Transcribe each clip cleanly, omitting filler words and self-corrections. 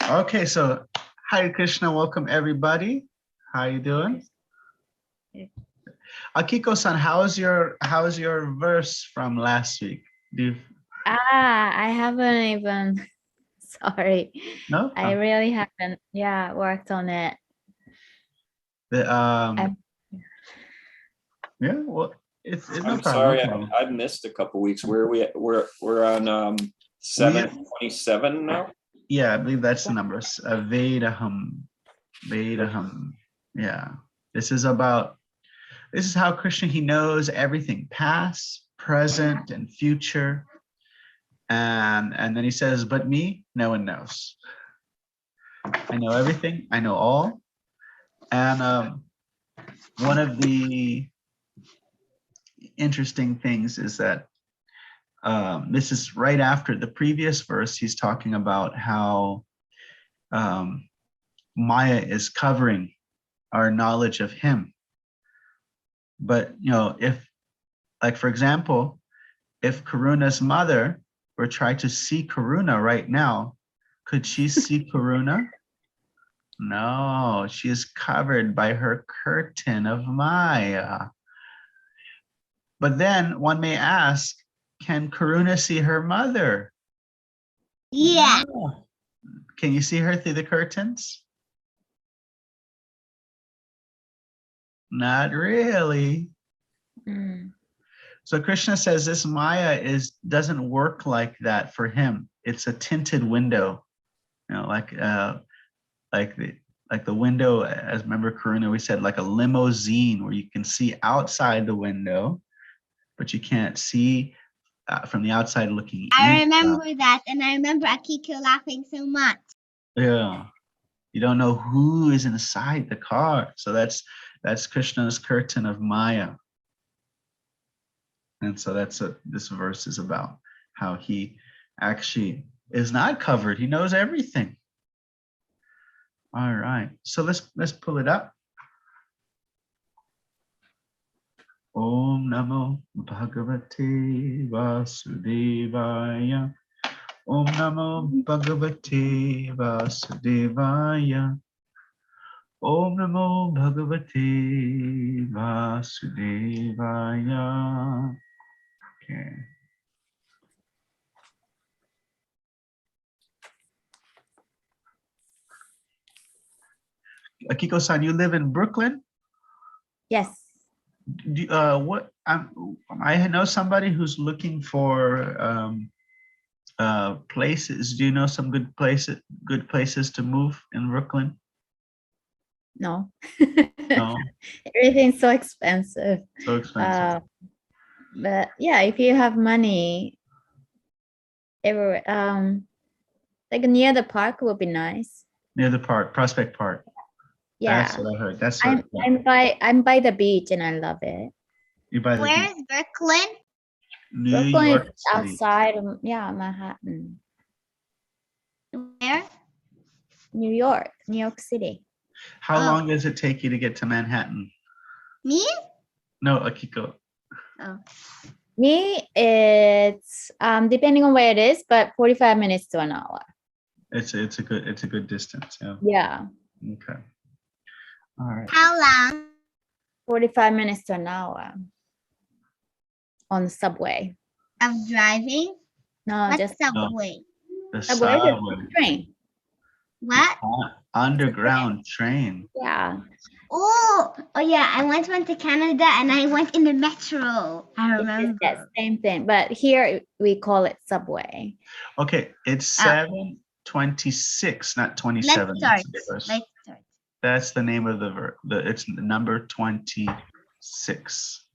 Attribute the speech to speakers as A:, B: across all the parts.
A: Okay, so Hare Krishna, welcome everybody. How you doing? Akiko-san, how's your verse from last week?
B: I haven't even, sorry.
A: No?
B: I really haven't, worked on it.
A: Yeah, well, it's no
C: I'm
A: problem.
C: sorry,
A: No problem.
C: I've missed a couple weeks. Where are we at? We're on 7:27 now.
A: Yeah, I believe that's the numbers. Vedaham. Yeah. This is how Krishna, he knows everything, past, present, and future. And then he says, but me, no one knows. I know everything. I know all. And one of the interesting things is that this is right after the previous verse. He's talking about how Maya is covering our knowledge of him. But, if, like, for example, if Karuna's mother were trying to see Karuna right now, could she see Karuna? No, she is covered by her curtain of Maya. But then one may ask, can Karuna see her mother?
D: Yeah.
A: No. Can you see her through the curtains? Not really. So Krishna says this Maya doesn't work like that for him. It's a tinted window, like the window, as remember Karuna, we said like a limousine where you can see outside the window, but you can't see from the outside looking
D: I
A: inside.
D: remember that, and I remember Akiko laughing so much.
A: Yeah, you don't know who is inside the car. So that's Krishna's curtain of Maya. And so that's what this verse is about, how he actually is not covered. He knows everything. All right, so let's pull it up. Om Namo Bhagavate Vasudevaya. Om Namo Bhagavate Vasudevaya. Om Namo Bhagavate Vasudevaya. Okay. Akiko-san, you live in Brooklyn?
B: Yes.
A: I know somebody who's looking for places. Do you know some good places to move in Brooklyn?
B: No.
A: No.
B: Everything's so expensive.
A: So expensive.
B: But yeah, if you have money, everywhere, like near the park would be nice.
A: Near the park, Prospect Park.
B: Yeah.
A: That's what I heard.
B: I'm by the beach and I love it.
A: You by the
D: Where
A: beach.
D: is Brooklyn?
A: New
B: Brooklyn
A: York
B: is
A: City.
B: outside of, Manhattan.
D: Where?
B: New York City.
A: How long does it take you to get to Manhattan?
D: Me?
A: No, Akiko.
D: Oh.
B: Me, it's depending on where it is, but 45 minutes to an hour.
A: It's a good distance. Yeah.
B: Yeah.
A: Okay. All right.
D: How long?
B: 45 minutes to an hour on the subway.
D: Of driving?
B: No,
D: What's
B: just
D: subway?
A: The
B: subway,
A: subway.
B: the train.
D: What?
A: Underground train.
B: Yeah.
D: Oh yeah, I once went to Canada and I went in the metro. I remember.
B: It's that same thing, but here we call it subway.
A: Okay, it's 7:26, not 27.
D: Let's start.
A: That's the name of the verb. It's number 26.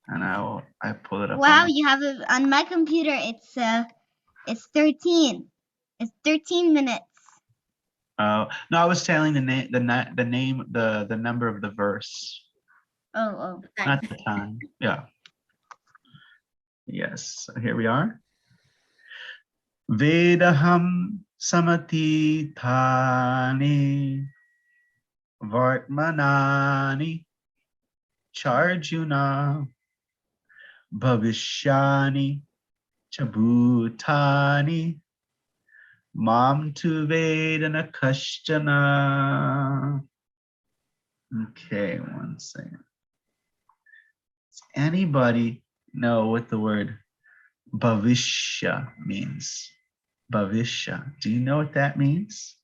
A: And I pull it up.
D: Wow, you have it on my computer. It's 13. It's 13 minutes.
A: No, I was telling the number of the verse.
D: Oh.
A: Not the time. Yeah. Yes. So here we are. Vedaham samati thani vartmanani charjuna bhavishyani chabutani Mam tu Vedana Kashtana. Okay, one second. Does anybody know what the word Bhavishya means? Bhavishya. Do you know what that means?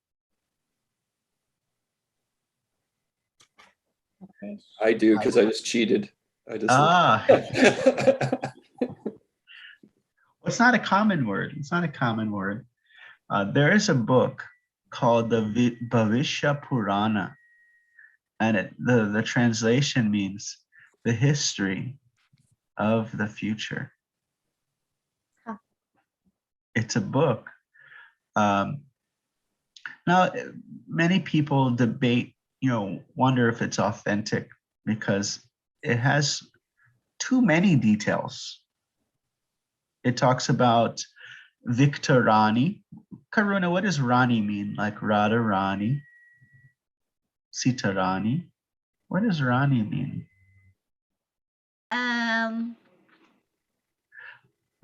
C: I do, because I just cheated. I just
A: Ah, it's not a common word. It's not a common word. There is a book called the Bhavishya Purana, and the translation means the history of the future.
B: Huh.
A: It's a book. Now, many people debate, wonder if it's authentic because it has too many details. It talks about Victor Rani. Karuna, what does Rani mean? Like Radha Rani, Sita Rani. What does Rani mean?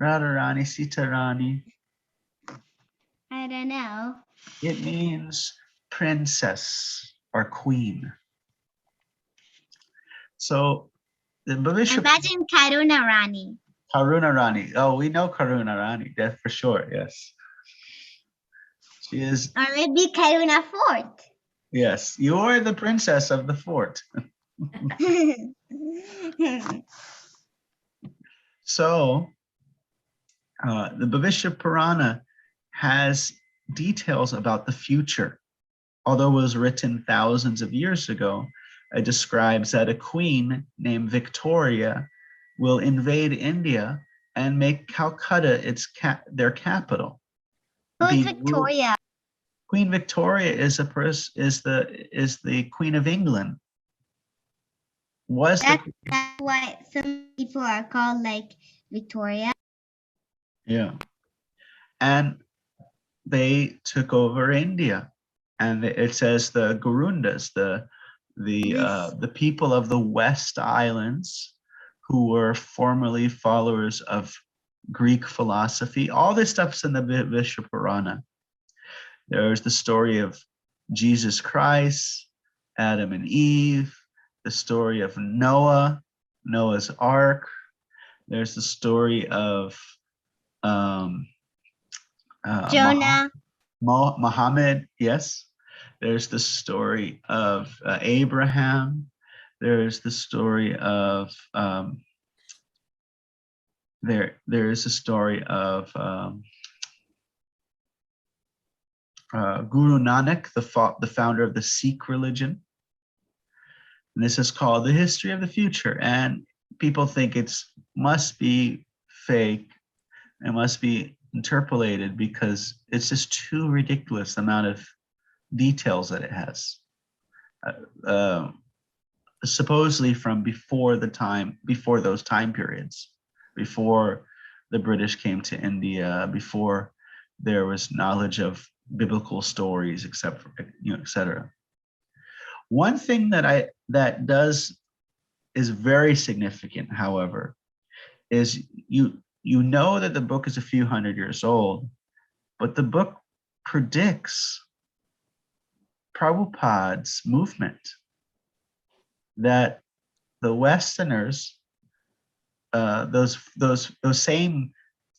A: Radha Rani, Sita Rani.
D: I don't know.
A: It means princess or queen. So the Bhavishya
D: Imagine Karuna Rani.
A: Karuna Rani. Oh, we know Karuna Rani, that's for sure, yes. She is,
D: Or maybe Karuna Fort.
A: yes, you are the princess of the fort. So the Bhavishya Purana has details about the future. Although it was written thousands of years ago, it describes that a queen named Victoria will invade India and make Calcutta their capital.
D: Who's
A: Be-
D: Victoria?
A: Queen Victoria is the Queen of England.
D: That's why some people are called like Victoria.
A: Yeah. And they took over India. And it says the Gurundas, the people of the West Islands who were formerly followers of Greek philosophy. All this stuff's in the Vishnu Purana. There's the story of Jesus Christ, Adam and Eve, the story of Noah, Noah's Ark. There's the story of
D: Jonah.
A: Muhammad, yes. There's the story of Abraham. There's the story of there is a story of Guru Nanak, the founder of the Sikh religion. And this is called The History of the Future. And people think it must be fake. It must be interpolated because it's just too ridiculous the amount of details that it has. Supposedly from before those time periods, before the British came to India, before there was knowledge of biblical stories, etc. One thing that is very significant, however, is you know that the book is a few hundred years old, but the book predicts Prabhupada's movement, that the Westerners, those same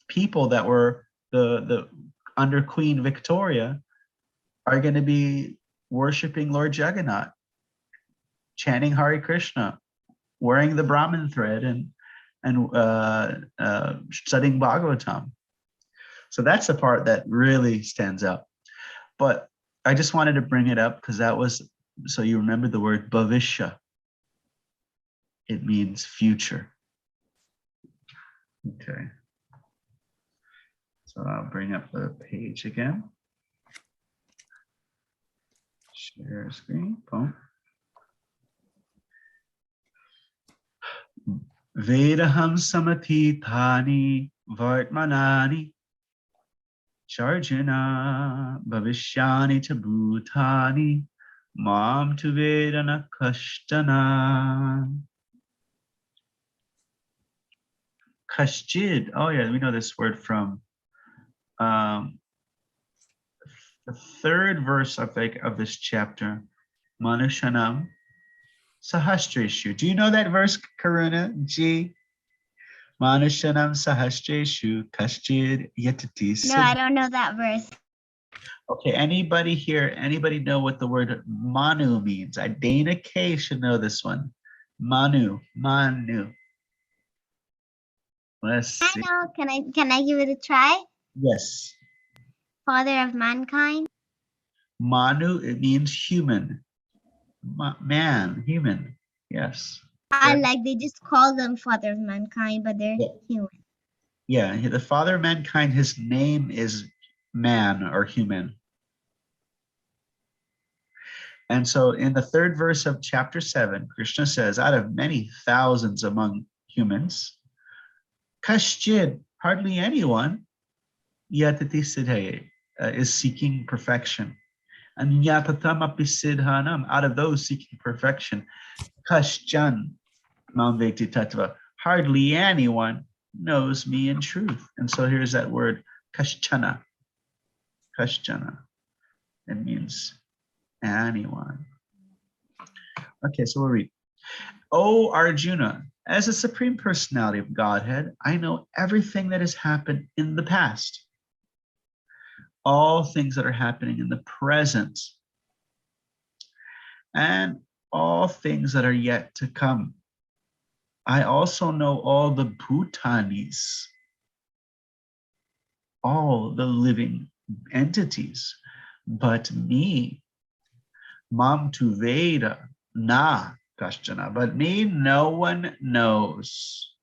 A: people that were the under Queen Victoria, are going to be worshiping Lord Jagannath, chanting Hare Krishna, wearing the Brahmin thread, and studying Bhagavatam. So that's the part that really stands out. But I just wanted to bring it up because that was, so you remember the word Bhavishya. It means future. Okay. So I'll bring up the page again. Share screen. Boom. Vedaham samatithani vartmanani charjana bhavishyani cha bhutani mam tu vedana kashtana. Kashchid. Oh yeah, we know this word from the third verse of this chapter, Manushanam Sahastreshu. Do you know that verse, Karuna G? Manushanam Sahastreshu Kaschid Yatati.
D: No, I don't know that verse.
A: Okay, anybody here, anybody know what the word Manu means? Dana K should know this one. Manu. Let's
D: I
A: see.
D: know. Can I give it a try?
A: Yes.
D: Father of mankind.
A: Manu, it means human. Man, human. Yes.
D: I
A: Correct.
D: like they just call them father of mankind, but they're
A: Yeah.
D: human.
A: Yeah, the father of mankind, his name is man or human. And so in the third verse of chapter 7, Krishna says, out of many thousands among humans, Kashchid, hardly anyone, yatati siddhaye, is seeking perfection. And yatatam api siddhanam, out of those seeking perfection, Kashchan mamvekti tattva, hardly anyone knows me in truth. And so here's that word, Kashchana. Kashchana. It means anyone. Okay, so we'll read. O Arjuna, as a supreme personality of Godhead, I know everything that has happened in the past, all things that are happening in the present, and all things that are yet to come. I also know all the bhutanis, all the living entities, but me, mam tu veda, na kashchana, but me no one knows.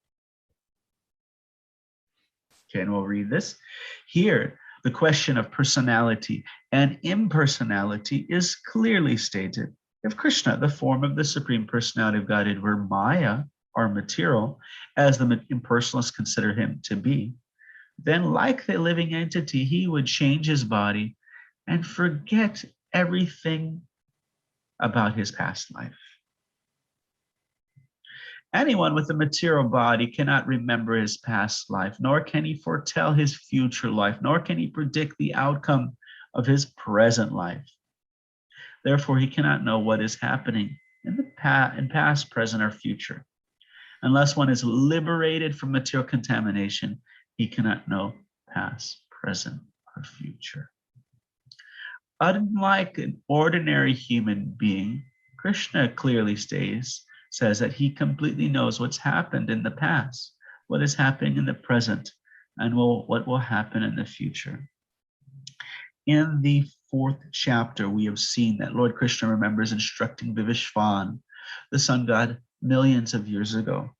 A: Okay, and we'll read this. Here, the question of personality and impersonality is clearly stated. If Krishna, the form of the Supreme Personality of Godhead, were Maya, or material, as the impersonalists consider him to be, then like the living entity, he would change his body and forget everything about his past life. Anyone with a material body cannot remember his past life, nor can he foretell his future life, nor can he predict the outcome of his present life. Therefore, he cannot know what is happening in the past, present, or future. Unless one is liberated from material contamination, he cannot know past, present, or future. Unlike an ordinary human being, Krishna clearly says that he completely knows what's happened in the past, what is happening in the present, and what will happen in the future. In the 4th chapter, we have seen that Lord Krishna remembers instructing Vivishvan, the sun god, millions of years ago.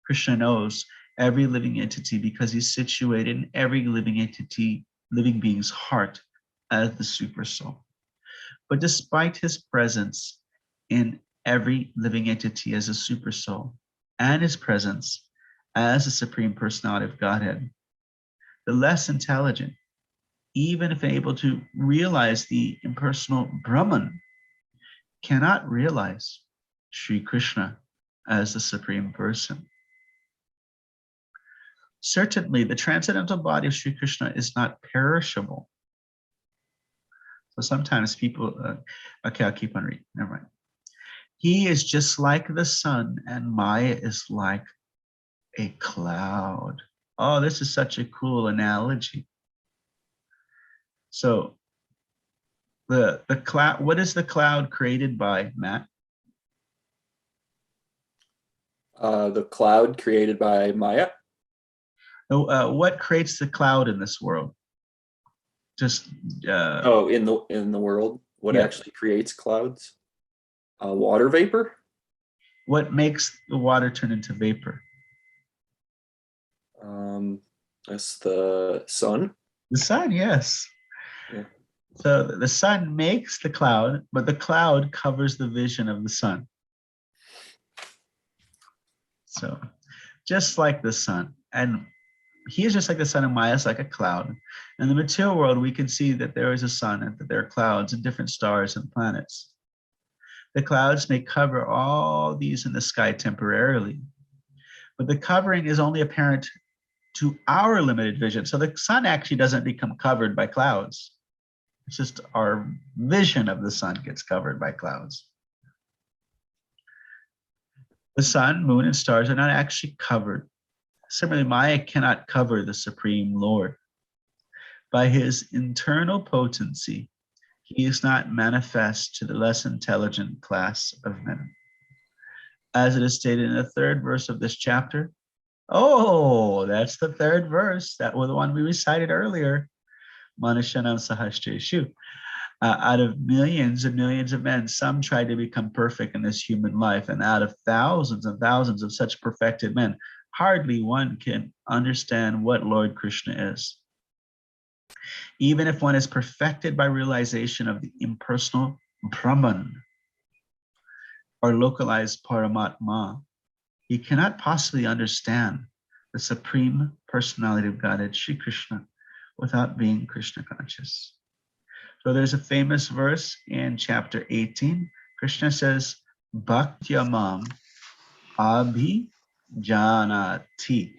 A: Krishna knows every living entity because he's situated in every living entity, living being's heart as the super soul. But despite his presence in every living entity as a super soul and his presence as a supreme personality of Godhead, the less intelligent, even if able to realize the impersonal Brahman, cannot realize Sri Krishna as the supreme person. Certainly, the transcendental body of Sri Krishna is not perishable. So sometimes people, okay, I'll keep on reading, never mind. He is just like the sun, and Maya is like a cloud. Oh, this is such a cool analogy. So the cloud, what is the cloud created by, Matt?
C: The cloud created by Maya.
A: What creates the cloud in this world? Just
C: in the world, what
A: yeah.
C: actually creates clouds? Water vapor.
A: What makes the water turn into vapor?
C: That's the sun.
A: The sun, yes.
C: Yeah.
A: So the sun makes the cloud, but the cloud covers the vision of the sun. So just like the sun, and he is just like the sun, and Maya is like a cloud. In the material world, we can see that there is a sun and that there are clouds and different stars and planets. The clouds may cover all these in the sky temporarily, but the covering is only apparent to our limited vision. So the sun actually doesn't become covered by clouds. It's just our vision of the sun gets covered by clouds. The sun, moon, and stars are not actually covered. Similarly, Maya cannot cover the Supreme Lord. By his internal potency, he is not manifest to the less intelligent class of men. As it is stated in the third verse of this chapter. Oh, that's the third verse. That was the one we recited earlier. Manushanam Sahastreshu. Out of millions and millions of men, some try to become perfect in this human life. And out of thousands and thousands of such perfected men, hardly one can understand what Lord Krishna is. Even if one is perfected by realization of the impersonal Brahman or localized Paramatma, he cannot possibly understand the Supreme Personality of Godhead, Shri Krishna, without being Krishna conscious. So there's a famous verse in chapter 18. Krishna says, Bhaktyamam Abhi Janati.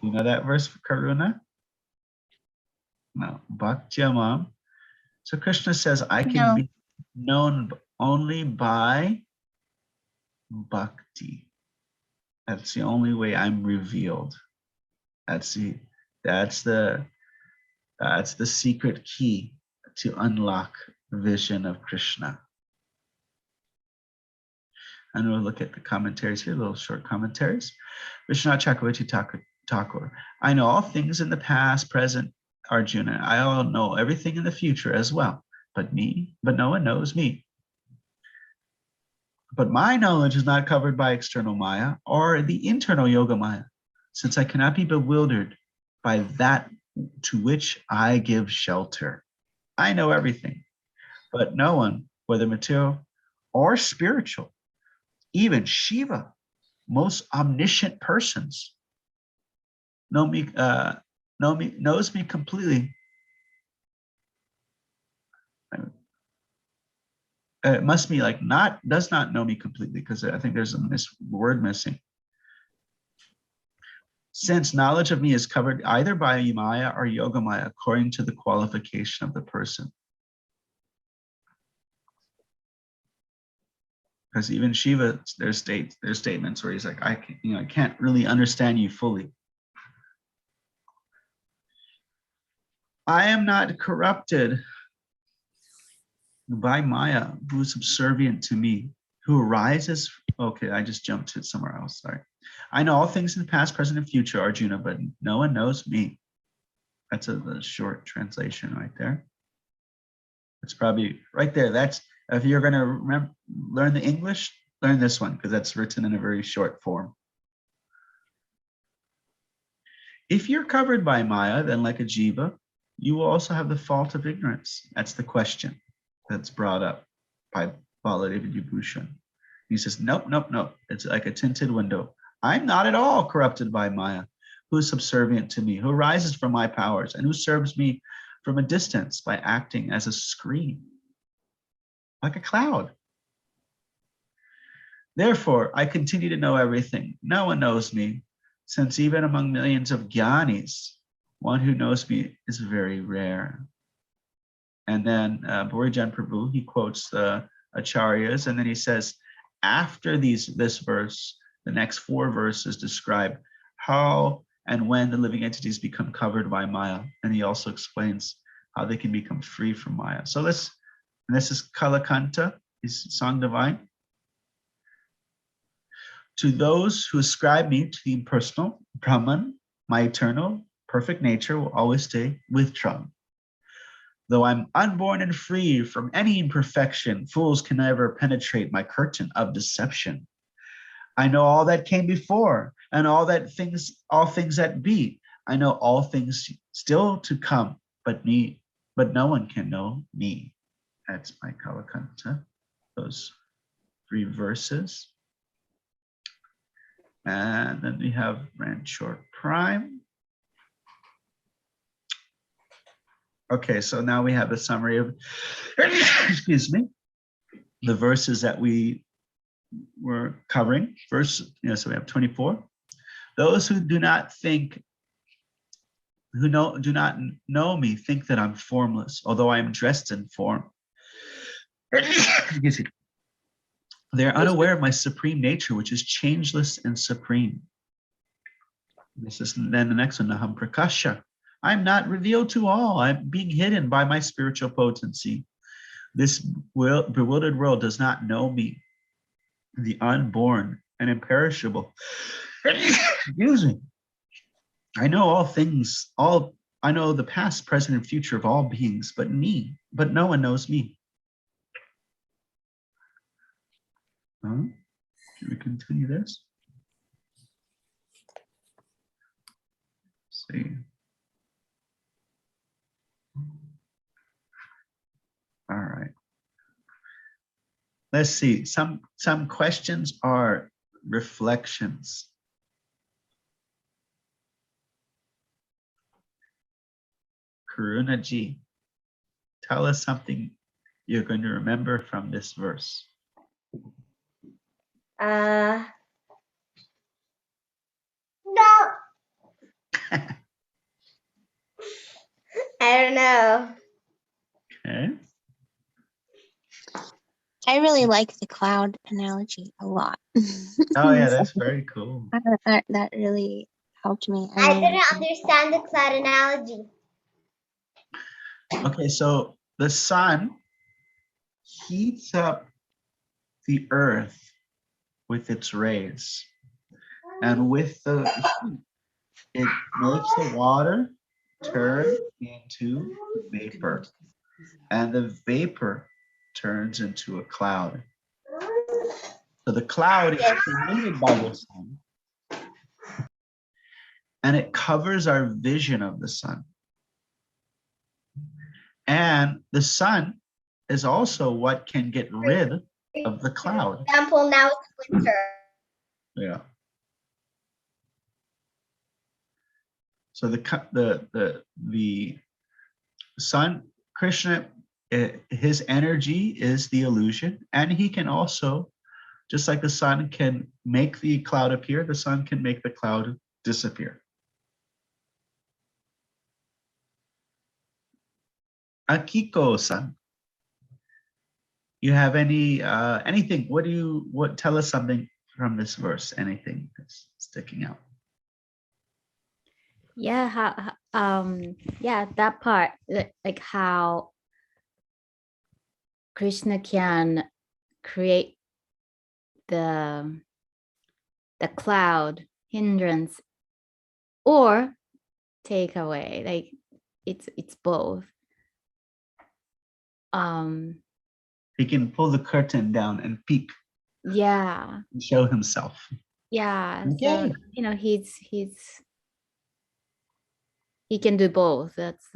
A: You know that verse for Karuna? No, Bhaktyamam. So Krishna says, I can be known only by bhakti. That's the only way I'm revealed. That's the secret key to unlock the vision of Krishna. And we'll look at the commentaries here, little short commentaries. Vishwanath Chakravarti Thakur. I know all things in the past, present, Arjuna. I all know everything in the future as well, but no one knows me. But my knowledge is not covered by external Maya or the internal Yoga Maya, since I cannot be bewildered by that to which I give shelter. I know everything, but no one, whether material or spiritual, even Shiva, most omniscient persons, knows me completely. It must be like does not know me completely, because I think there's a word missing. Since knowledge of me is covered either by Maya or Yoga Maya according to the qualification of the person. Because even Shiva, there's statements where he's like, I can't really understand you fully. I am not corrupted by Maya, who is subservient to me, who arises. Okay, I just jumped to somewhere else. Sorry. I know all things in the past, present, and future, Arjuna, but no one knows me. That's a short translation right there. It's probably right there. That's if you're going to learn the English, learn this one, because that's written in a very short form. If you're covered by Maya, then like a jiva, you will also have the fault of ignorance. That's the question that's brought up by Baladeva Vibhushan. He says, nope. It's like a tinted window. I'm not at all corrupted by Maya, who is subservient to me, who arises from my powers, and who serves me from a distance by acting as a screen, like a cloud. Therefore, I continue to know everything. No one knows me, since even among millions of jnanis, one who knows me is very rare. And then Bhurijan Prabhu, he quotes the Acharyas, and then he says, after this verse, the next 4 verses describe how and when the living entities become covered by Maya. And he also explains how they can become free from Maya. So this is Kalakanta, his song divine. To those who ascribe me to the impersonal, Brahman, my eternal, perfect nature will always stay withdrawn. Though I'm unborn and free from any imperfection, fools can never penetrate my curtain of deception. I know all that came before, and all things that be. I know all things still to come, but no one can know me. That's my Kalakanta, those 3 verses. And then we have Ranchor Prime. Okay, so now we have a summary of, excuse me, the verses that we were covering. First, so we have 24. Those who do not think who do not know me think that I'm formless, although I am dressed in form. Excuse me. They are unaware of my supreme nature, which is changeless and supreme. This is then the next one, Naham Prakasha. I'm not revealed to all. I'm being hidden by my spiritual potency. This bewildered world does not know me, the unborn and imperishable. Excuse me. I know all things, I know the past, present, and future of all beings, but no one knows me. Should we continue this? Let's see. All right. Let's see. Some questions are reflections. Karuna Ji, tell us something you're going to remember from this verse.
D: No. I don't know.
A: Okay.
E: I really like the cloud analogy a lot.
A: Oh yeah, that's very cool.
E: That really helped me.
D: I didn't understand the cloud analogy.
A: Okay, so the sun heats up the earth with its rays, and with the heat, it makes the water turn into vapor, and the vapor turns into a cloud. So the cloud is created by the sun, and it covers our vision of the sun. And the sun is also what can get rid of the cloud.
D: For example, now it's winter.
A: Yeah. So the sun, Krishna, his energy is the illusion, and he can also, just like the sun can make the cloud appear, the sun can make the cloud disappear. Akiko-san, you have anything? Tell us something from this verse? Anything that's sticking out?
B: Yeah, yeah, that part, like how Krishna can create the cloud hindrance or take away, like it's both.
A: He can pull the curtain down and peek
B: Yeah,
A: and show himself.
B: yeah.
A: Okay.
B: So he can do both. That's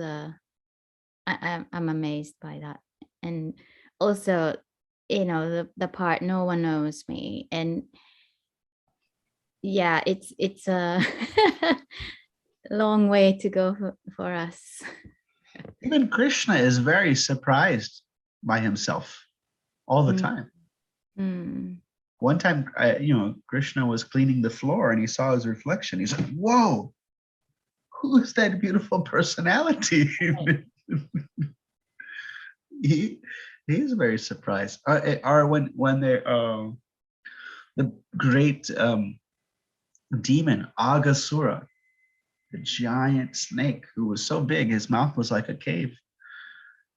B: I'm amazed by that. And also, the part no one knows me, and yeah, it's a long way to go for us.
A: Even Krishna is very surprised by himself all the time. One time, Krishna was cleaning the floor and he saw his reflection. He said, "Whoa, who's that beautiful personality?" He's very surprised. When they the great demon Agasura, the giant snake who was so big his mouth was like a cave.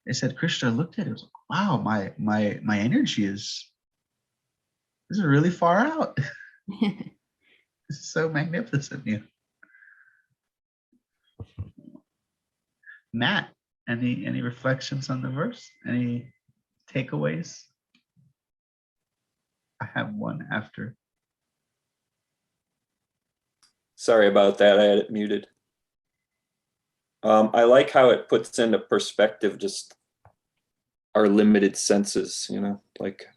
A: They said Krishna looked at it, was like, "Wow, my energy is really far out." This is so magnificent. Yeah. Matt, any reflections on the verse? Any takeaways? I have one after.
C: Sorry about that. I had it muted. I like how it puts into perspective just our limited senses, like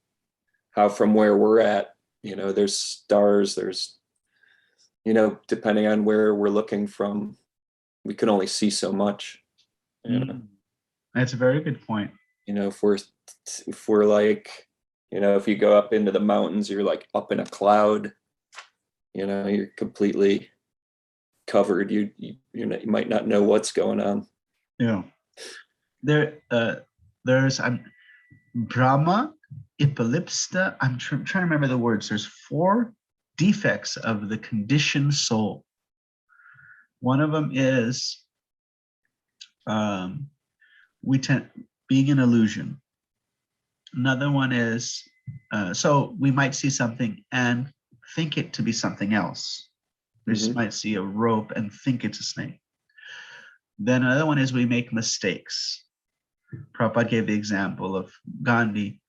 C: how from where we're at, there's stars, there's, depending on where we're looking from, we can only see so much.
A: That's a very good point.
C: If we're like, if you go up into the mountains, you're like up in a cloud, you're completely covered, you might not know what's going on.
A: Yeah. There's Brahma, Ipalipsta. I'm trying to remember the words. There's 4 defects of the conditioned soul. One of them is being an illusion. Another one is so we might see something and think it to be something else. We just might see a rope and think it's a snake. Then another one is we make mistakes. Prabhupada gave the example of Gandhi.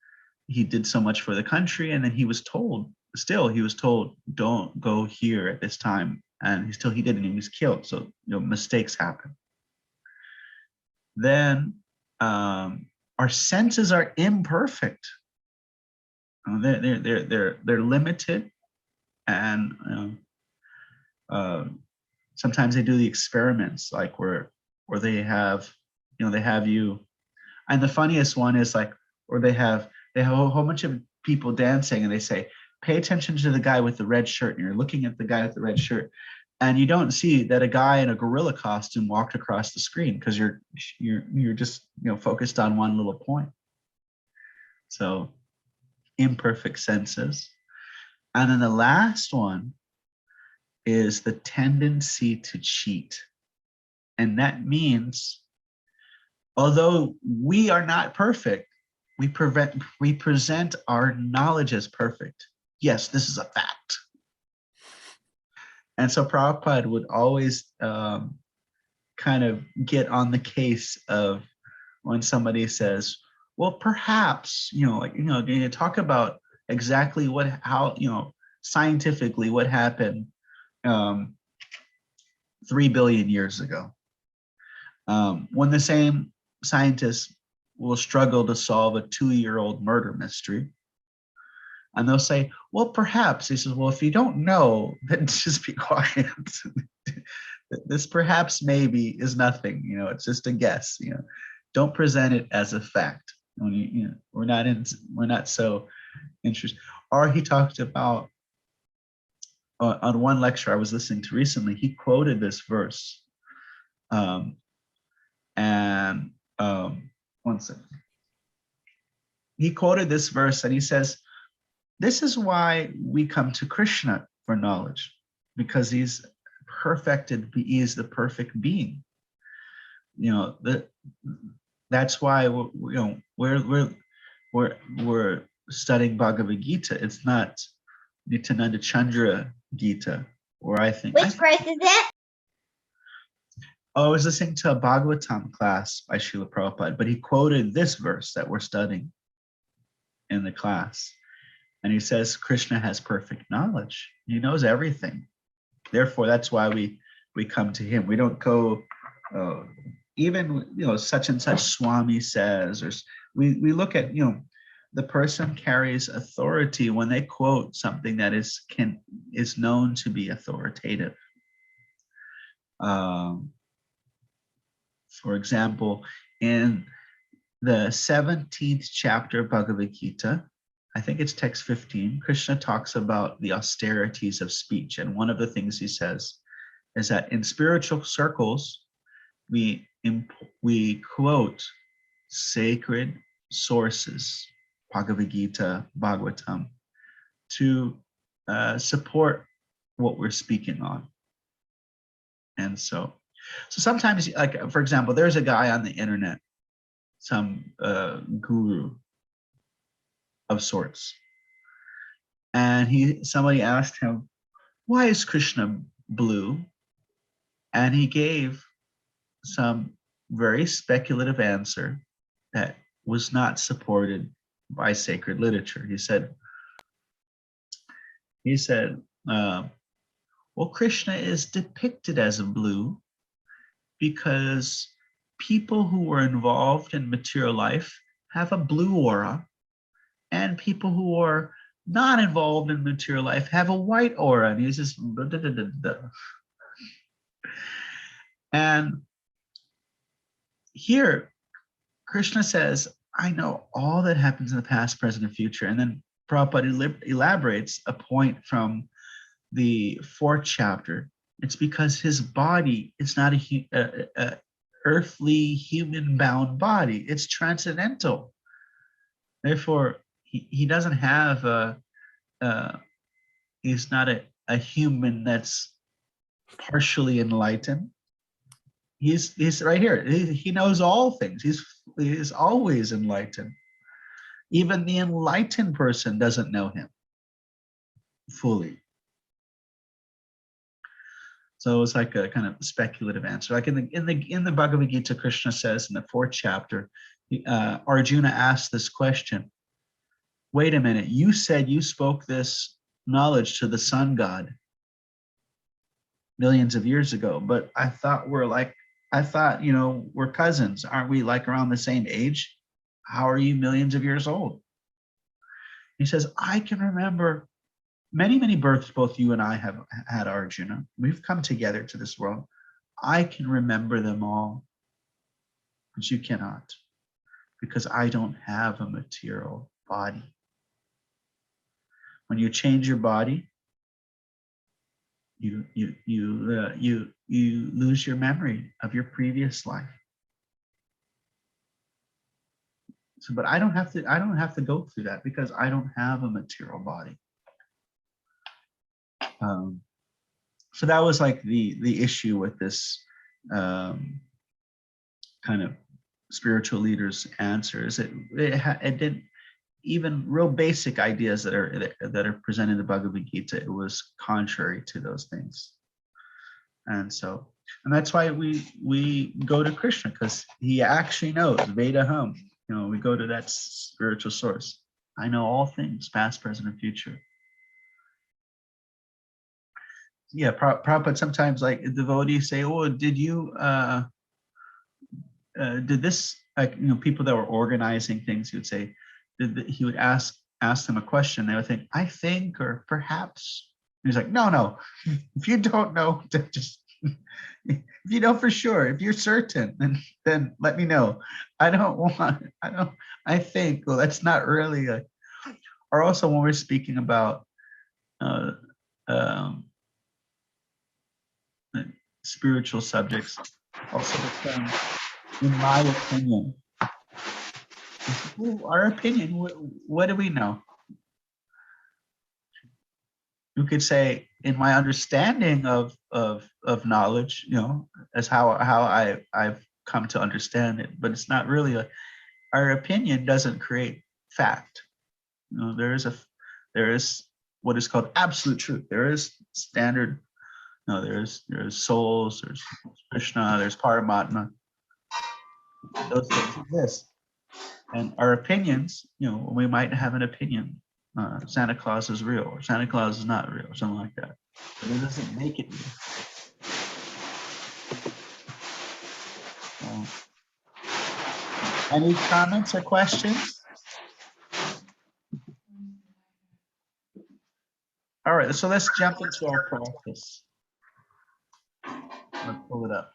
A: He did so much for the country, and then he was told, don't go here at this time. And he did, and he was killed. So, mistakes happen. Then our senses are imperfect. They're limited, and sometimes they do the experiments, like where they have you. And the funniest one is like where they have a whole bunch of people dancing, and they say, pay attention to the guy with the red shirt, and you're looking at the guy with the red shirt, and you don't see that a guy in a gorilla costume walked across the screen because you're just focused on one little point. So imperfect senses. And then the last one is the tendency to cheat. And that means, although we are not perfect, we present our knowledge as perfect. Yes, this is a fact. And so Prabhupada would always kind of get on the case of when somebody says, well, perhaps, you talk about exactly scientifically what happened 3 billion years ago. When the same scientists will struggle to solve a 2-year-old murder mystery, and they'll say, well, perhaps. He says, well, if you don't know, then just be quiet. This perhaps maybe is nothing, it's just a guess. Don't present it as a fact. We're not so interested. Or he talked about on one lecture I was listening to recently, he quoted this verse. One second. He quoted this verse and he says, this is why we come to Krishna for knowledge, because he's perfected, he is the perfect being. That's why we're studying Bhagavad Gītā. It's not Nityananda Chandra Gita, or I think.
D: Which verse is it?
A: I was listening to a Bhagavatam class by Srila Prabhupada, but he quoted this verse that we're studying in the class. And he says, Krishna has perfect knowledge. He knows everything. Therefore, that's why we come to him. We don't go, even, such and such Swami says, or we look at, the person carries authority when they quote something that is known to be authoritative. For example, in the 17th chapter of Bhagavad Gītā, I think it's text 15, Krishna talks about the austerities of speech. And one of the things he says is that in spiritual circles, we quote sacred sources, Bhagavad Gītā, Bhagavatam, to support what we're speaking on. And so sometimes, like, for example, there's a guy on the internet, some guru of sorts, and somebody asked him, why is Krishna blue? And he gave some very speculative answer that was not supported by sacred literature. He said, well, Krishna is depicted as a blue because people who were involved in material life have a blue aura, and people who are not involved in material life have a white aura. And he's just And here, Krishna says, I know all that happens in the past, present, and future. And then Prabhupada elaborates a point from the 4th chapter It's because his body is not a earthly human bound body. It's transcendental. Therefore, he doesn't have he's not a human that's partially enlightened. He's right here. He knows all things. He's always enlightened. Even the enlightened person doesn't know him fully. So it's like a kind of speculative answer. Like in the Bhagavad Gītā, Krishna says in the 4th chapter, Arjuna asked this question. Wait a minute, you said you spoke this knowledge to the sun god millions of years ago, but I thought we're cousins. Aren't we like around the same age? How are you millions of years old? He says, I can remember many, many births both you and I have had, Arjuna. We've come together to this world. I can remember them all, but you cannot, because I don't have a material body. When you change your body, you lose your memory of your previous life. So, but I don't have to go through that because I don't have a material body. So that was like the issue with this kind of spiritual leader's answer, is it didn't, even real basic ideas that are presented in the Bhagavad Gītā, it was contrary to those things. And that's why we go to Krishna, because he actually knows, Vedaham, we go to that spiritual source. I know all things, past, present, and future. Yeah, Prabhupada sometimes, like, devotees say, oh, did you, did this, like, people that were organizing things, he would say, he would ask them a question. They would think, I think, or perhaps. And he's like, no. If you don't know, just if you know for sure, if you're certain, then let me know. I think. Well, that's not really or also when we're speaking about spiritual subjects, also the term, in my opinion. Our opinion, what do we know? You could say, in my understanding of knowledge, as how I've come to understand it, but it's not really our opinion doesn't create fact. There is what is called absolute truth. There is standard. There's souls, there's Krishna, there's Paramatma. Those things exist. And our opinions, we might have an opinion. Santa Claus is real, or Santa Claus is not real, or something like that. But it doesn't make it real. Any comments or questions? All right, so let's jump into our practice. Let's pull it up.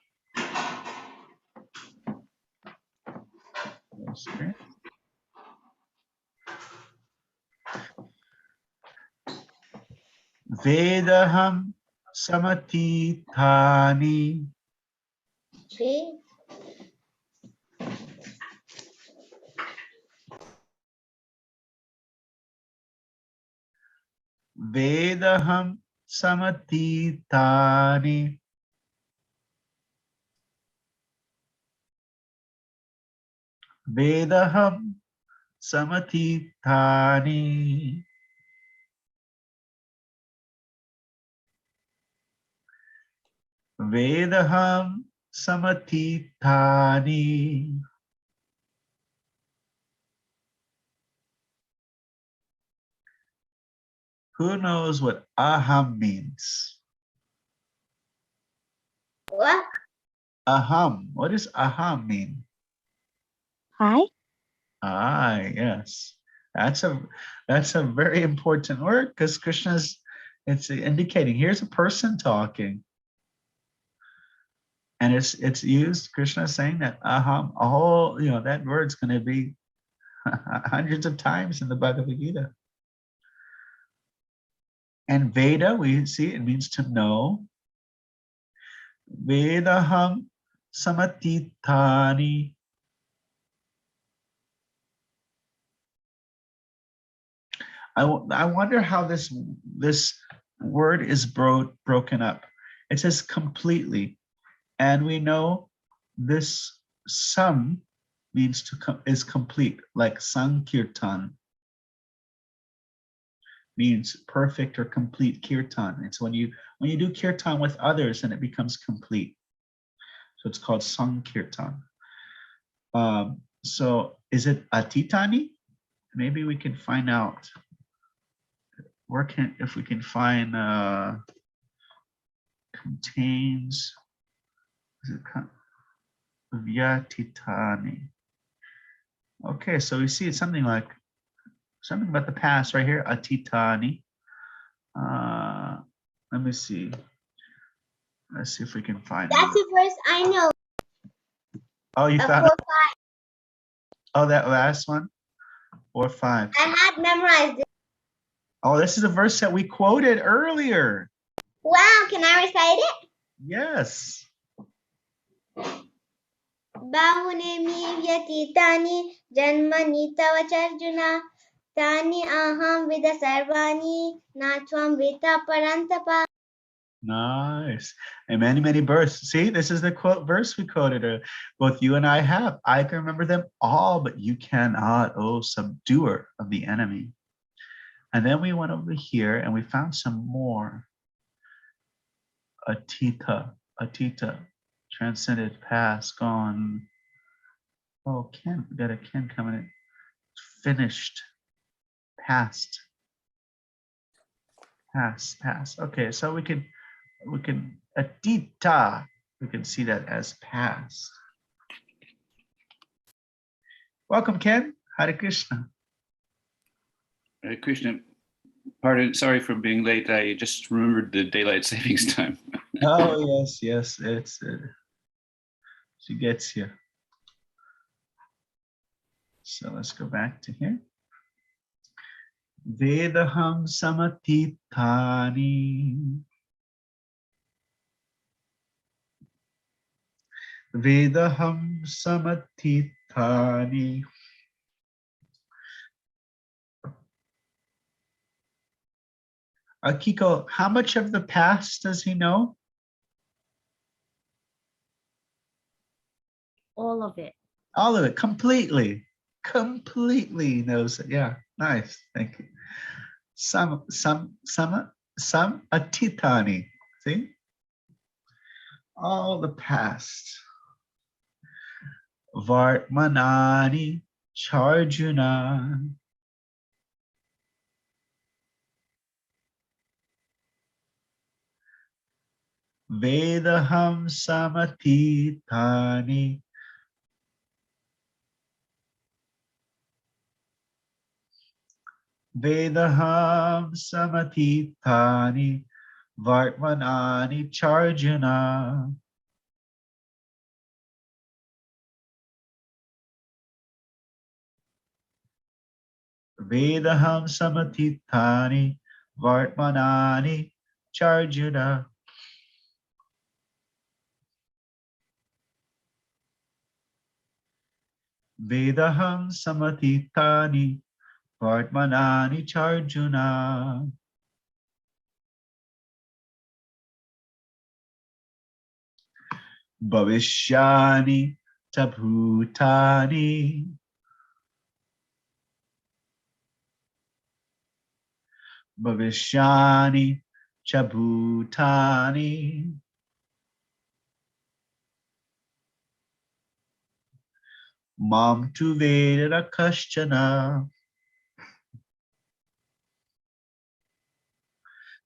A: Okay. Vedaham samatithani. Vedaham samatithani. Vedaham samatithani. Vedaham samatithani. Who knows what aham means?
D: What?
A: Aham. What does aham mean?
E: Hi.
A: Yes. That's a very important word, because it's indicating here's a person talking. And it's used, Krishna is saying that aham, that word's going to be hundreds of times in the Bhagavad Gītā. And Veda, we see it means to know. Vedaham samatitani. I wonder how this word is broken up. It says completely, and we know this sam means is complete, like sankirtan means perfect or complete kirtan. It's when you do kirtan with others and it becomes complete. So it's called sankirtan. So is it atitani? Maybe we can find out. If we can find contains, is it vyatitani? Okay, so we see it's something about the past right here, atitani. Let me see. Let's see if we can find
D: That's
A: it.
D: the verse I know.
A: Oh, you found
D: 4,
A: it? Oh, that last one? 4, 5.
D: I had memorized it.
A: Oh, this is a verse that we quoted earlier.
D: Wow, can I recite it?
A: Yes.
D: Bahunemi vyatitani janmani tava charjuna tani aham vida sarvani natvam vita parantapa.
A: Nice. And many verses. See, this is the verse we quoted. Both you and I have. I can remember them all, but you cannot, oh subduer of the enemy. And then we went over here and we found some more. Atita, transcended, past, gone. Oh, Ken, we got a Ken coming in. Finished, past. Okay, so we can atita, we can see that as past. Welcome, Ken. Hare Krishna.
F: Hare Krishna, pardon, sorry for being late. I just remembered the daylight savings time.
A: Oh, yes, it's she gets here. So let's go back to here. Vedaham samatitani. Vedaham samatitani. Akiko, how much of the past does he know?
B: All of it.
A: All of it, completely knows it. Yeah, nice, thank you. Some atitani, see? All the past. Vartmanani charjuna. Vedaham samatitani. Vedaham samatitani. Vartmanani charjuna. Vedaham samatitani. Vartmanani charjuna. Vedaham samatitani. Vartmanani charjuna. Bhavishyani tabhutani. Bhavishyani chabhutani. Mam tu veda kaschana.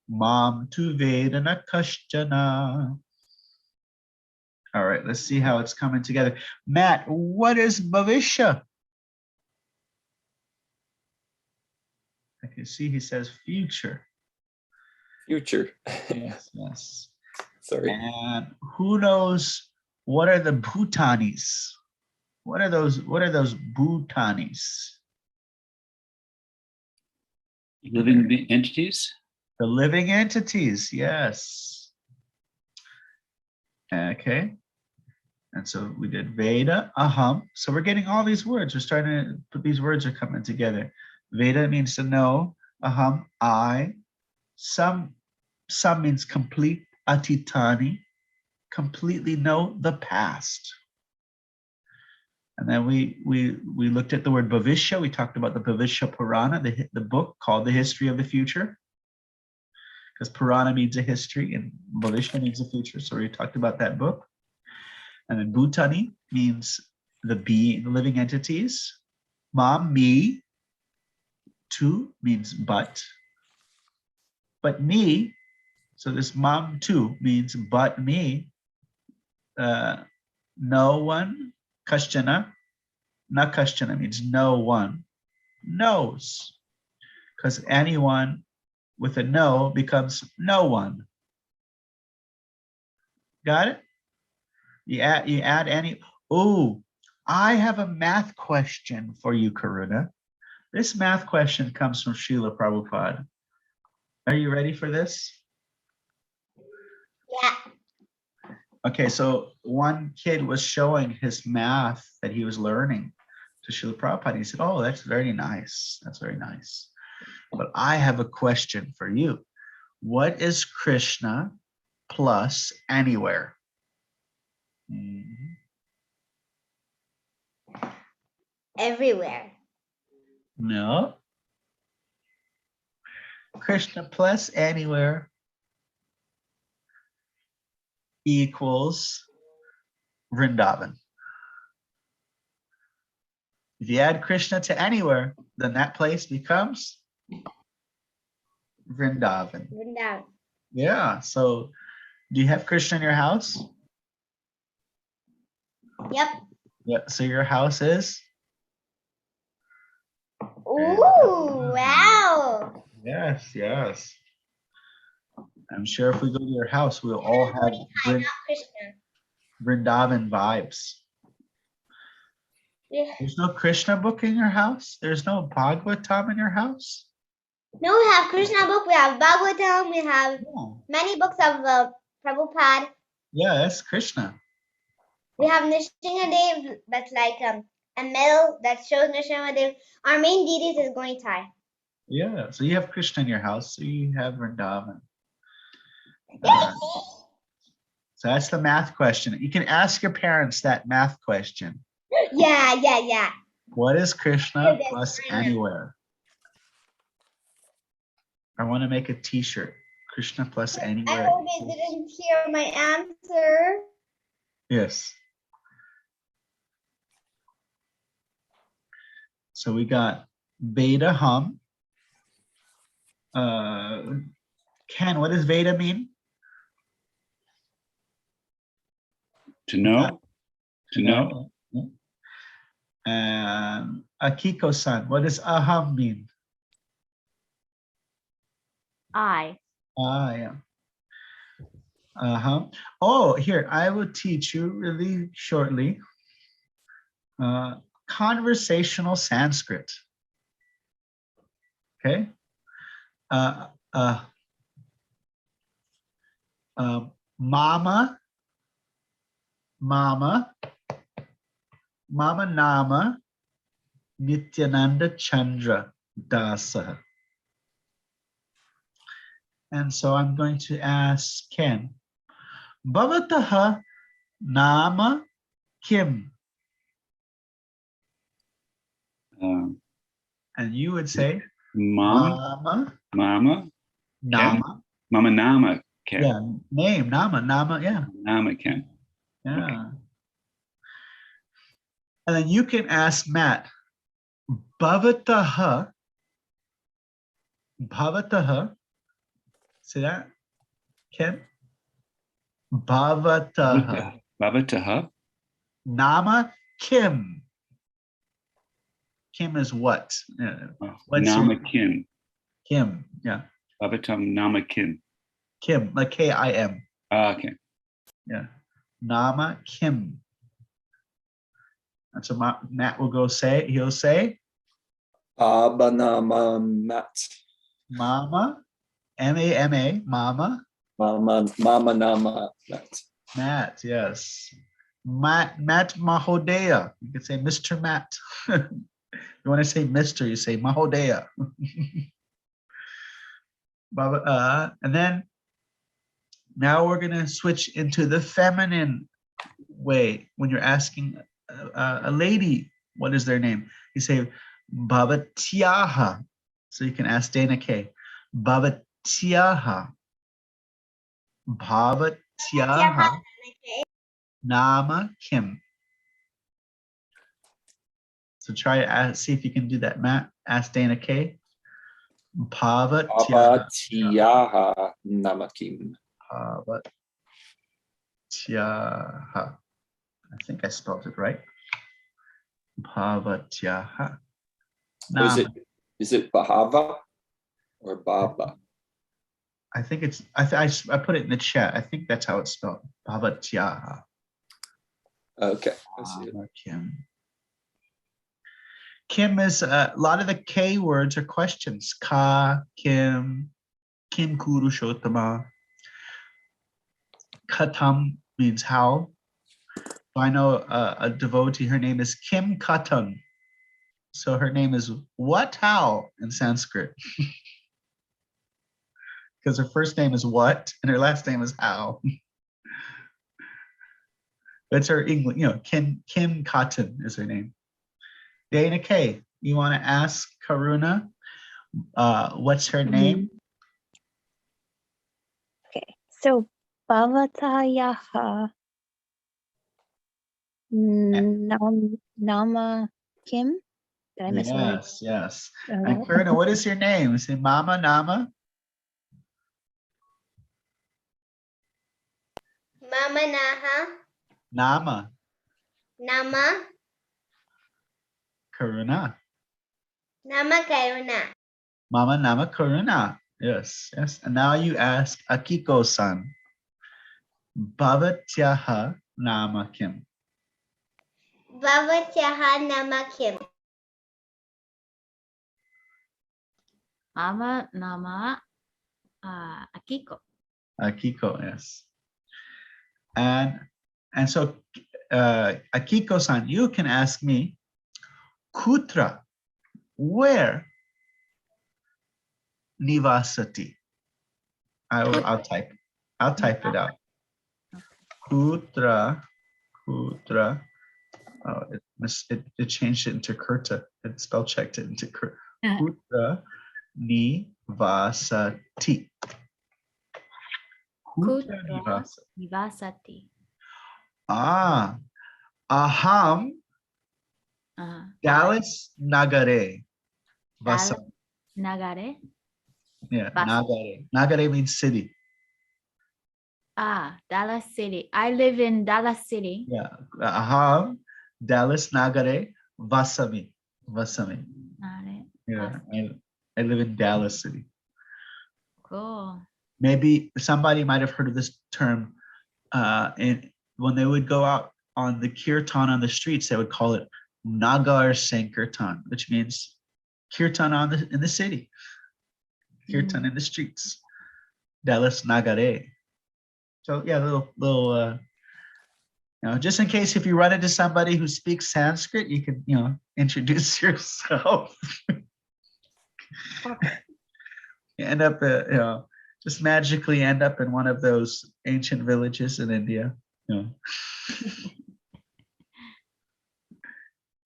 A: Mam tu veda kaschana. All right, let's see how it's coming together. Matt, what is bhavishya? I can see he says future.
C: Future.
A: Yes.
C: Sorry.
A: And who knows what are the bhutanis? What are those bhutanis?
F: Living entities?
A: The living entities, yes. Okay. And so we did Veda, aham. So we're getting all these words. We're starting to put these words are coming together. Veda means to know, aham, I. Some means complete, atitani, completely know the past. And then we looked at the word Bhavishya. We talked about the Bhavishya Purana, the book called The History of the Future. Because Purana means a history and Bhavishya means a future. So we talked about that book. And then Bhutani means the being, the living entities. Mam, me. Tu means but. But me, so this mam tu means but me. No one, kashtana. Na kashtana means no one knows. Because anyone with a no becomes no one. Got it? You add any. Oh, I have a math question for you, Karuna. This math question comes from Srila Prabhupada. Are you ready for this?
D: Yeah.
A: Okay, so one kid was showing his math that he was learning to Srila Prabhupada. He said, oh, that's very nice. That's very nice. But I have a question for you. What is Krishna plus anywhere?
D: Everywhere.
A: No. Krishna plus anywhere equals Vrindavan. If you add Krishna to anywhere, then that place becomes Vrindavan.
D: Vrindavan.
A: Yeah. So do you have Krishna in your house?
D: Yep.
A: Yeah. So your house is?
D: Ooh, wow.
A: Yes, yes. I'm sure if we go to your house, we'll all have
D: Not Krishna.
A: Vrindavan vibes.
D: Yeah.
A: There's no Krishna book in your house? There's no Bhagavatam in your house?
D: No, we have Krishna book, we have Bhagavatam, we have
A: No.
D: many books of Prabhupada.
A: Yeah, that's Krishna.
D: We have Nrsimhadev, that's like a medal that shows Nrsimhadev. Our main deities is Goitai.
A: Yeah, so you have Krishna in your house, so you have Vrindavan. So that's the math question. You can ask your parents that math question.
D: Yeah.
A: What is Krishna
D: Yes,
A: plus
D: I know.
A: anywhere? I want to make a t-shirt. Krishna plus
D: I
A: anywhere.
D: hope they didn't hear my answer.
A: Yes. So we got Veda hum. Ken, what does Veda mean?
F: To know. To know.
A: And Akiko-san, what does aham mean?
B: I.
A: Yeah. Oh, here, I will teach you really shortly. Conversational Sanskrit. Okay. Mama Nama Nityananda Chandra Dasa. And so I'm going to ask Ken, Bhavataha Nama Kim. And you would say,
F: Mama.
A: Nama.
F: Nama Ken.
A: Yeah, name, Nama, yeah.
F: Nama Ken.
A: Yeah.
F: Okay.
A: And then you can ask Matt, Bhavataha, see that, Ken? Bhavataha.
F: Bhavataha.
A: Nama Kim. Kim is what? What's
F: Nama
A: your-
F: Kin.
A: Kim, yeah.
F: Bhavatam Nama Kin.
A: Kim, like K-I-M.
F: Okay.
A: Yeah. Nama Kim. And so Matt will go say, he'll say,
C: Abanama Mat.
A: Mama, M-A-M-A, Mama.
C: Mama Nama Mat.
A: Matt, yes. Matt Mahodea. You could say Mr. Matt. You want to say Mr., you say Mahodea. And then now we're going to switch into the feminine way. When you're asking a lady, what is their name? You say Bhavatyaha. So you can ask Dana K. Bhavatyaha. Bhavatyaha. Nama Kim. So try to see if you can do that, Matt. Ask Dana K. Bhavatyaha.
C: Bhavatyaha namakim.
A: Bhavatyaha. I think I spelled it right. Bhavatyaha.
C: Is it Bahava or Baba?
A: I think it's, I put it in the chat. I think that's how it's spelled. Bhavatyaha.
C: Okay, I see it.
A: Kim. Kim is a lot of the K words are questions. Ka, Kim, Kim Kurushottama. Katam means how. I know a devotee, her name is Kim Katam. So her name is what, how in Sanskrit. Because her first name is what and her last name is how. That's her English, Kim Cotton is her name. Dana K, you want to ask Karuna what's her name?
E: Okay, so Bhavatayaha Nama Kim. Did I miss a word?
A: Yes. And Karuna, what is your name? Say Mama, Nama?
D: Mama Naha.
A: Nama.
D: Nama.
A: Karuna.
D: Nama Karuna.
A: Mama Nama Karuna. Yes. And now you ask Akiko-san. Bhavatyaha Nama Kim.
D: Bhavatyaha Nama Kim.
B: Mama nama Akiko.
A: Akiko, yes. And so Akiko-san, you can ask me, Kutra, where Nivasati? I'll type it out. Kutra. Oh, it changed it into Kurta. It spell checked it into Kurta. Kutra Nivasati. Kutra
B: Nivasati.
A: Aham Dallas Nagare. Vasa.
B: Nagare.
A: Yeah,
B: Vasa.
A: Nagare. Nagare means city.
B: Dallas City. I live in Dallas City.
A: Yeah. Aham Dallas Nagare Vasami. Yeah, I live in Dallas City.
B: Cool.
A: Maybe somebody might have heard of this term. And when they would go out on the kirtan on the streets, they would call it Nagar Sankirtan, which means kirtan in the city, kirtan in the streets. Dallas Nagare. So yeah, little just in case if you run into somebody who speaks Sanskrit, you can introduce yourself. You end up just magically end up in one of those ancient villages in India.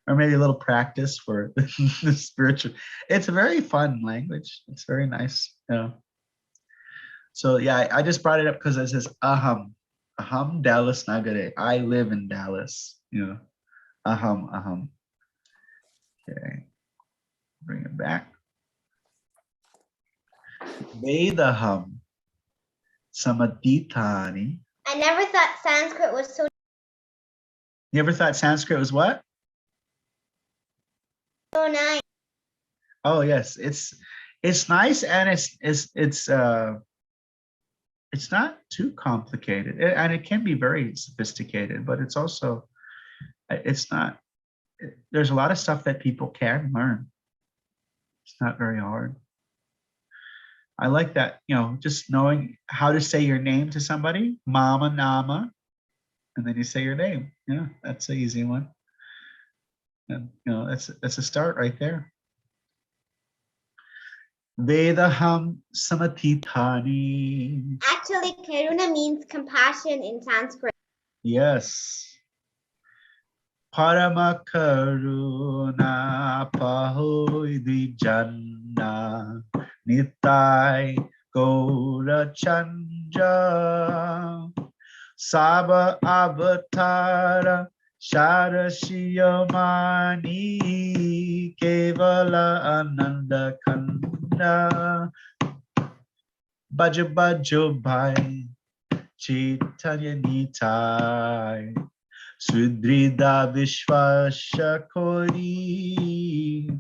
A: Or maybe a little practice for the spiritual. It's a very fun language. It's very nice. So yeah, I just brought it up because it says aham Dallas Nagare. I live in Dallas. Aham. Okay, bring it back. Vedaham Samaditani.
D: I never thought Sanskrit was so
A: You ever thought Sanskrit was what?
D: nice.
A: Oh yes, it's nice and it's not too complicated, and it can be very sophisticated, but it's also not. There's a lot of stuff that people can learn. It's not very hard. I like that, just knowing how to say your name to somebody. Mama Nama, and then you say your name. Yeah, that's an easy one. And that's a start right there. Vedaham samatithani.
D: Actually, karuna means compassion in Sanskrit.
A: Yes. Parama karuna pahoy janna nitai gaura chanja Saba avatara Sharashiyamani Kevala Ananda Kanda Bajo Bajo Bhai Chaitanya Nitai Sudrida Vishwashakori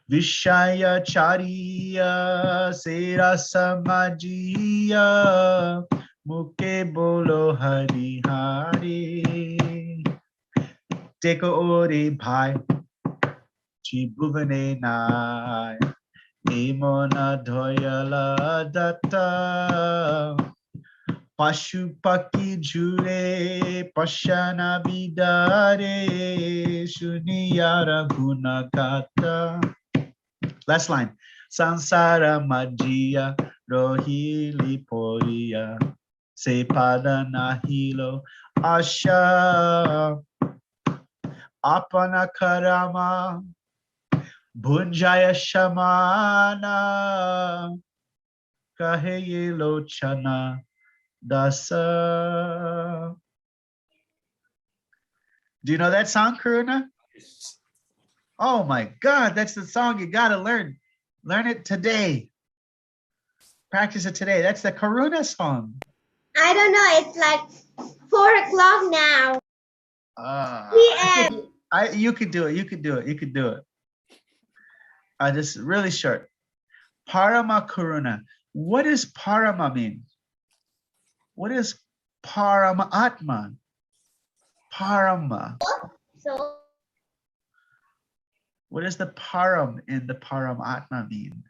A: Vishaya Chariya Sera Samajiya Muke bolo hari hari Teko ore bhai Chibhuvane nai Emona dhoyala datta Pashupaki jure Pashana bidare Shuniyara gunagata. Last line. Sansara majia rohili poria Se pada nahilo asha apana karama bhunjaya shamana kahe lochana dasa. Do you know that song, Karuna? Oh my God, that's the song you gotta learn. Learn it today. Practice it today. That's the Karuna song.
D: I don't know. It's like 4 o'clock now. PM.
A: You could do it. You could do it. You could do it. Just really short. Parama Karuna. What does Parama mean? What is Parama Atma? Parama.
D: So
A: What does the Param in the Param Atma mean?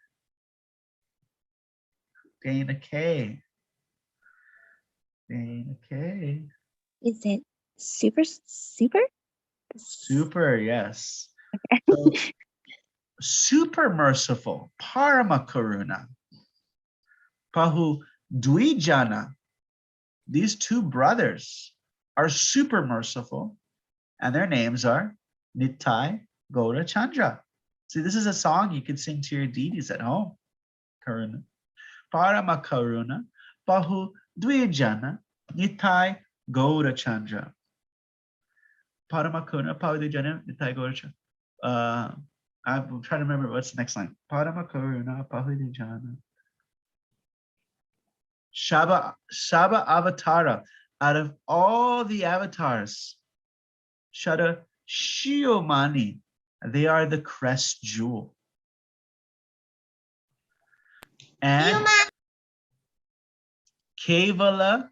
A: Dana K. Dana K.
E: Is it super, super?
A: Super, yes. So, super merciful, Parama Karuna. Pahu Dwijana. These two brothers are super merciful, and their names are Nitai, Gaura, Chandra. See, this is a song you can sing to your deities at home. Karuna. Parama Karuna, Pahu Dwijana, Nitai, Gaura, Chandra. Parama Karuna, Pahu Dwijana, Nitai, Gaura, Chandra. I'm trying to remember what's the next line. Parama Karuna, Pahu Dwijana. Shaba Avatara. Out of all the avatars, Shada Shiomani, they are the crest jewel. And Kevala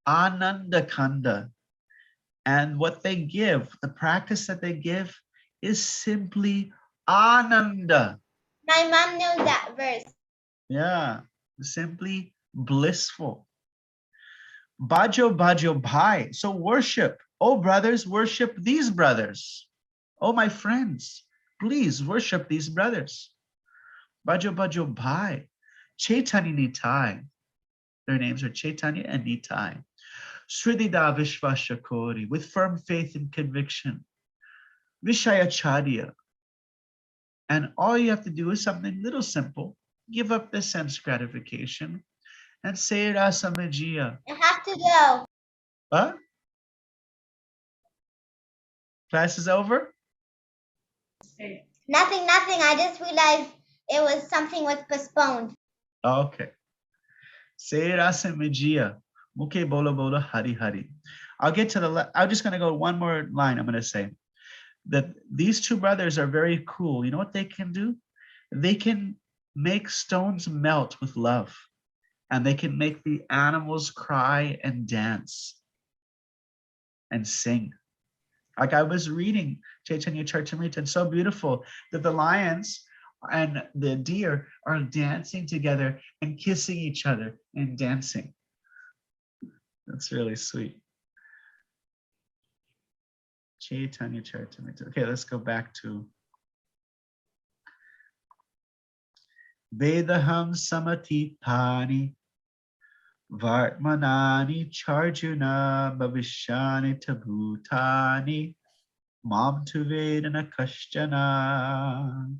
A: Ananda Kanda. And what they give, the practice that they give is simply Ananda.
D: my mom knows that verse.
A: Yeah, simply blissful. Bajo Bajo Bhai. So worship. Oh, brothers, worship these brothers. Oh, my friends, please worship these brothers. Bajo Bajo Bhai. Chaitanya Nitai. Their names are Chaitanya and Nitai. Sridhida Vishvashakori, with firm faith and conviction. Vishayacharya. And all you have to do is something little simple. Give up the sense gratification and say Rasamajia.
D: I have to go.
A: Huh? Class is over?
D: Nothing. I just realized it was something was postponed.
A: Okay. Say Rasamajia. Muke bola bola hari hari. I'll get to the, I'm just going to go one more line. I'm going to say that these two brothers are very cool. You know what they can do? They can make stones melt with love. And they can make the animals cry and dance and sing. Like I was reading Chaitanya Charitamrita, it's so beautiful that the lions and the deer are dancing together and kissing each other and dancing. That's really sweet. Chaitanya Charitamrita. Okay, let's go back to Vedaham Samatitani Vartmanani Charjuna Bhavishani Tabhutani Mam tu Vedana Kashtana.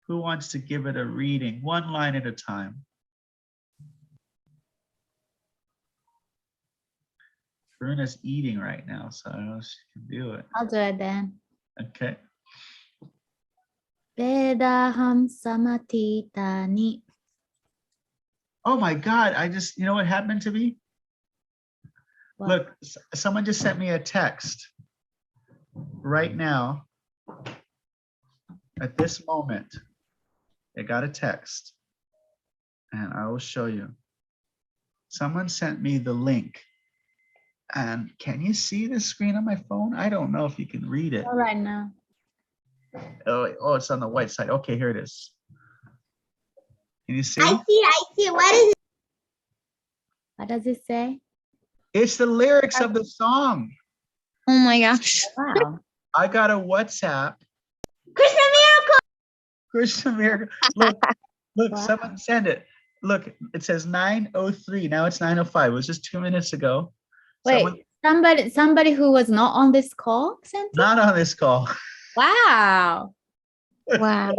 A: Who wants to give it a reading, one line at a time? Karuna's eating right now, so I don't know if she can do it.
B: I'll do it then.
A: Okay.
B: Vedaham samatitani.
A: Oh my God, you know what happened to me?
B: What?
A: Look, someone just sent me a text right now. At this moment, I got a text and I will show you. Someone sent me the link. And can you see the screen on my phone? I don't know if you can read it.
B: All right now.
A: Oh, it's on the white side. Okay, here it is. Can you see?
D: I see. What is it?
B: What does it say?
A: It's the lyrics of the song.
E: Oh my gosh.
B: Wow.
A: I got a WhatsApp.
D: Krishna Miracle.
A: Krishna Miracle. Look,
B: Wow.
A: someone send it. Look, it says 9:03. Now it's 9:05. It was just 2 minutes ago.
B: Wait, somebody who was not on this call sent it?
A: Not on this call.
B: Wow.
E: Wow.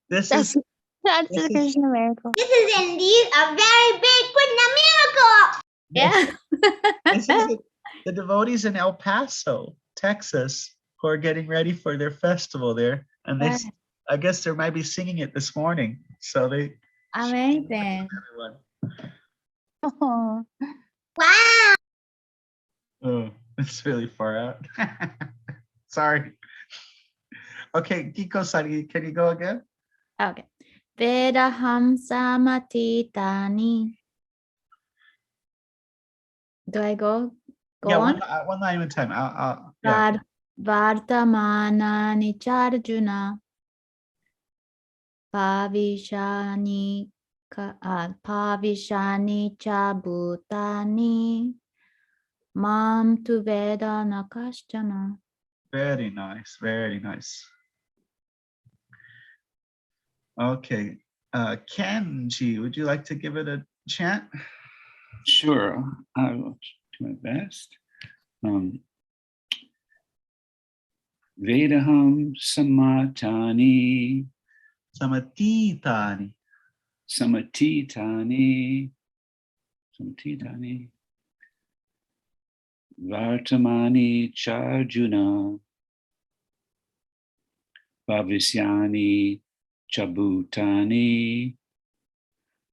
A: This
E: That's
A: is
E: that's
A: this
E: a
A: is-
E: Krishna miracle.
D: This is indeed a very big Krishna Miracle.
B: Yeah.
A: this is the devotees in El Paso, Texas, who are getting ready for their festival there. And
B: Wow.
A: I guess they might be singing it this morning. So they
B: Amazing.
A: everyone.
E: Oh.
D: Wow.
A: Oh, it's really far out. Sorry. Okay, Kiko-san, can you go again?
B: Okay. Vedaham samatitani. Do I go
A: Yeah,
B: on?
A: one line at a time. Yeah.
B: Vartamanani charjuna. Pavishani cha bhutani. Mam tu vedana kashtana.
A: Very nice, very nice. Okay, Kenji, would you like to give it a chant?
F: Sure, I will do my best. Vedaham samatani
A: Samatitani.
F: samatitani vartamani charjuna bhavisyani chabhutani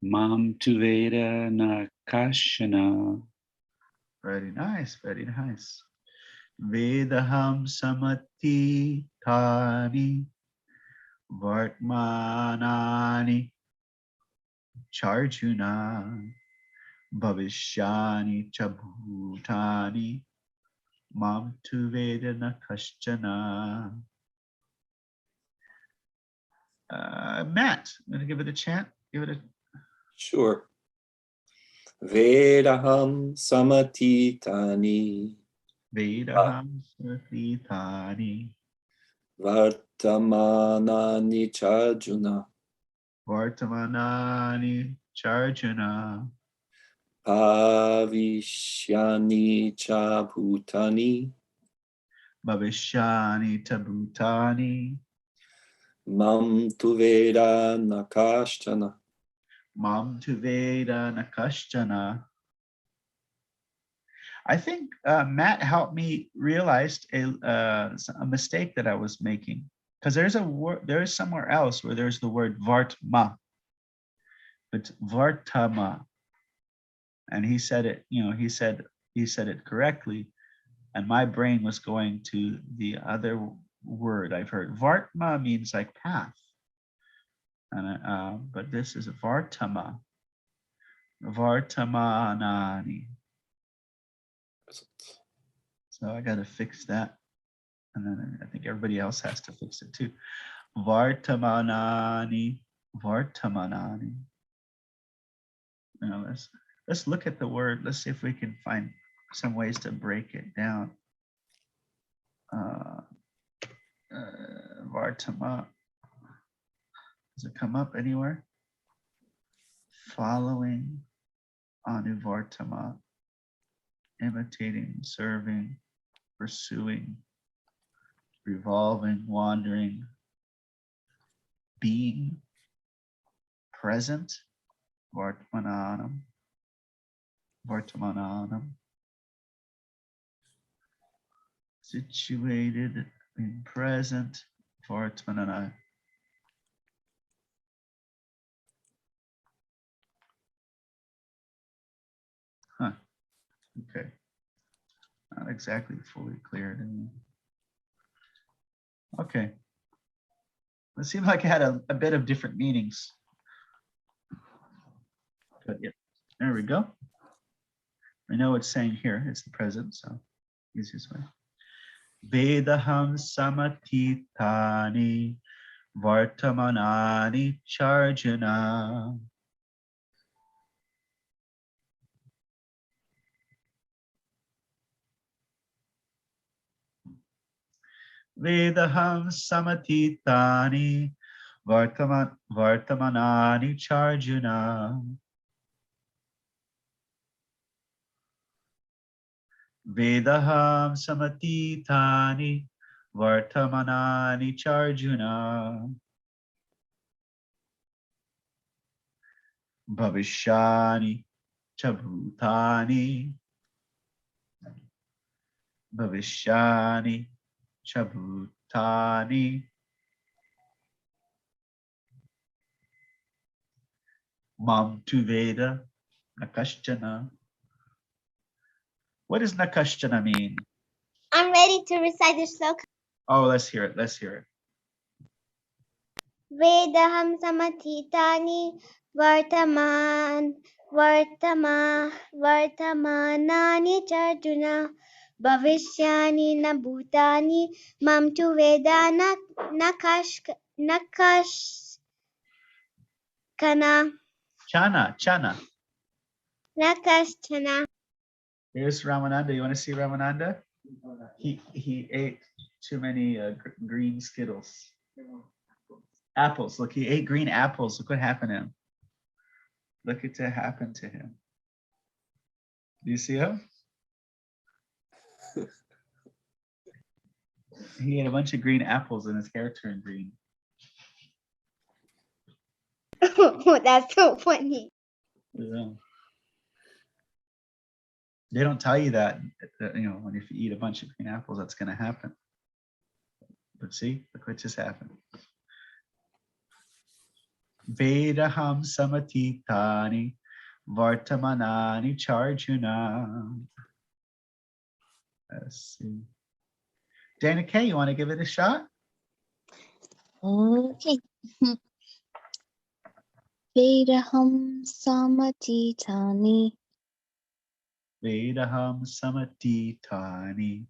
F: mam tu veda nakashana.
A: Very nice, very nice. Vedaham samatitani vartmanani charjuna bhavishyani chabhutani mam tu vedana kashchana. Matt, I'm gonna give it a chant. Give it a
C: Sure. Vedaham samatitani
A: Vedaham samatitani
C: vartamanani charjuna
A: vartamanani charjuna
C: bhavishyani cha bhutani
A: bhavishyani tabhutani
C: mam tu veda nakashchana.
A: mam tu veda nakashchana. I think Matt helped me realize a mistake that I was making, because there's a word, there is somewhere else where there's the word vartma. It's vartama, and he said it. He said it correctly, and my brain was going to the other word I've heard. Vartma means like path, and but this is vartama, vartamanani. So I got to fix that, and then I think everybody else has to fix it too. Vartamanani, vartamanani. Let's look at the word. Let's see if we can find some ways to break it down. Vartama. Does it come up anywhere? Following Anuvartama, imitating, serving, pursuing, revolving, wandering, being, present, Vartamananam, Vartamananam, situated, being present, Vartamanana. Huh. Okay. Not exactly fully clear to me. Okay. It seemed like it had a bit of different meanings. But yeah, there we go. I know it's saying here, it's the present, so easiest way. Vedaham samatitani vartamanani charjana. Vedaham samatitani vartamanani charjana. Vedaham samatitani vartamanani charjuna. Bhavishyani chabhutani. Bhavishyani chabhutani. Mam tu veda nakashchana. What does nakashchana mean?
D: I'm ready to recite the sloka.
A: Oh, let's hear it. Let's hear it.
D: Vedaham samatitani vartamanani charjuna bhavishyani na bhutani mam tu veda nakashkana
A: Chana.
D: nakashkana.
A: Here's Ramananda. You want to see Ramananda? He ate too many green Skittles. Apples. Look, he ate green apples. Look what happened to him. Look at what happened to him. Do you see him? He ate a bunch of green apples and his hair turned green.
D: That's so funny.
A: Yeah. They don't tell you that, when if you eat a bunch of green apples, that's going to happen. But see, look what just happened. Vedaham samatitani vartamanani charjuna. Let's see. Dana K, you want to give it a shot?
E: Okay. Vedaham samatitani
A: Vedaham samatitani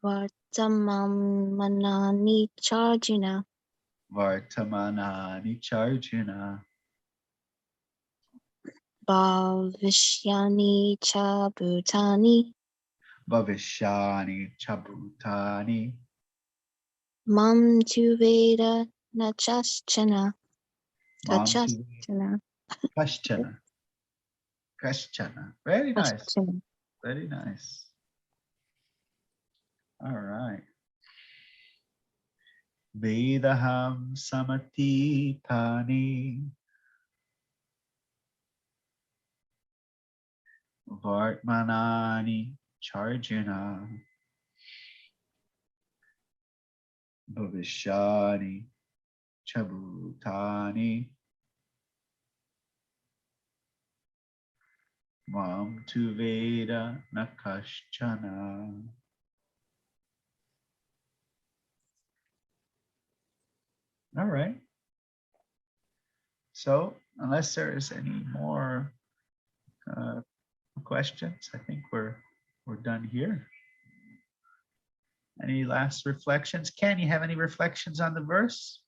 E: vartamanani charjuna
A: vartamanani charjuna
E: bhavishyani chabhutani
A: bhavishyani chabhutani
E: mam tu veda nachashchana
A: mam tu
E: kachashchana
A: kashchana. Very nice.
E: kashchana.
A: Very nice. All right. Vedaham samatitani vartmanani charjuna bhavishyani chabhutani mam tu veda nakashchana. All right. So unless there is any more questions, I think we're done here. Any last reflections? Ken, you have any reflections on the verse?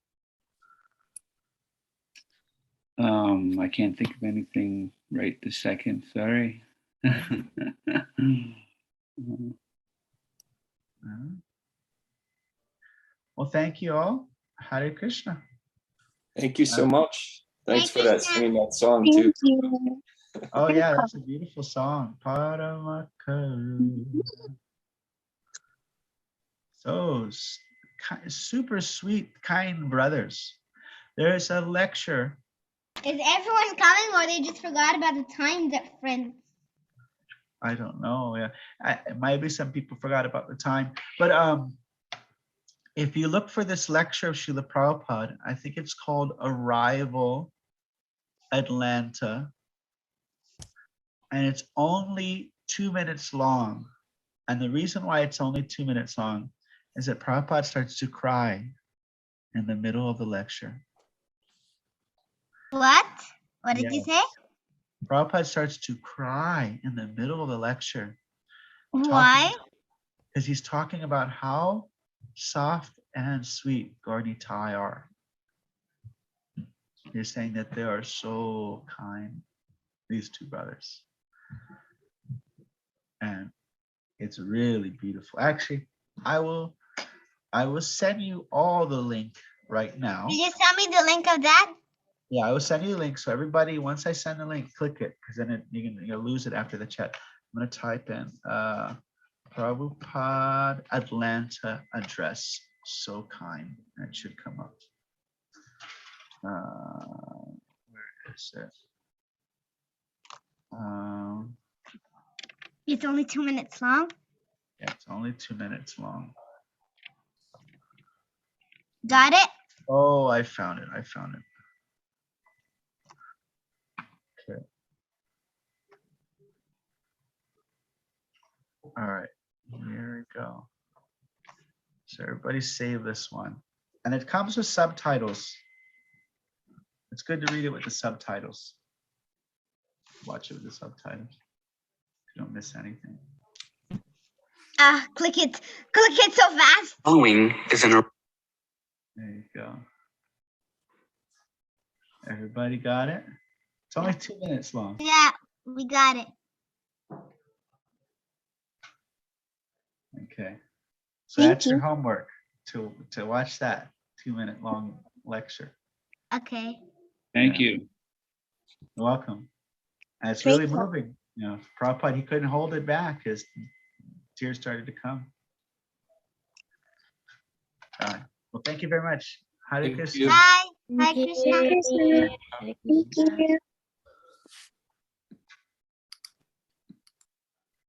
F: I can't think of anything right this second. Sorry.
A: Well, thank you all. Hare Krishna.
C: Thank you so much. Thanks for that,
D: Krishna.
C: singing that song
E: Thank
C: too.
E: you.
A: Oh yeah, that's a beautiful song. Paramakaruna. So super sweet, kind brothers. There's a lecture.
D: Is everyone coming, or they just forgot about the time difference?
A: I don't know. Yeah, maybe some people forgot about the time. But if you look for this lecture of Srila Prabhupada, I think it's called Arrival Atlanta, and it's only 2 minutes long. And the reason why it's only 2 minutes long is that Prabhupada starts to cry in the middle of the lecture.
D: What? What did you say?
A: Prabhupada starts to cry in the middle of the lecture.
D: Why?
A: Because he's talking about how soft and sweet Gaurnitai are. He's saying that they are so kind, these two brothers. And it's really beautiful. Actually, I will send you all the link right now.
D: Did you send me the link of that?
A: Yeah, I will send you the link. So everybody, once I send the link, click it, because then you'll lose it after the chat. I'm going to type in Prabhupada Atlanta address. So kind. That should come up. Where is it?
D: It's only 2 minutes long.
A: Yeah, it's only 2 minutes long.
D: Got it?
A: Oh, I found it. Okay. All right, here we go. So everybody save this one. And it comes with subtitles. It's good to read it with the subtitles. Watch it with the subtitles. You don't miss anything.
D: Click it. Click it so fast.
G: Following is an
A: There you go. Everybody got it? It's only 2 minutes long.
D: Yeah, we got it.
A: Okay. So
E: Thank
A: that's your
E: you.
A: homework to watch that 2 minute long lecture.
D: Okay.
F: Thank
A: Yeah.
F: you.
A: You're welcome. And it's
E: Great
A: really
E: job.
A: moving. You know, Prabhupada, he couldn't hold it back because tears started to come. All right. Well, thank you very much. Hare
C: Thank
A: Krishna.
C: you.
D: Bye. Hi,
B: Thank
D: Krishna.
B: you.
E: Krishna.
B: Hare
E: Thank
B: Krishna.
E: you.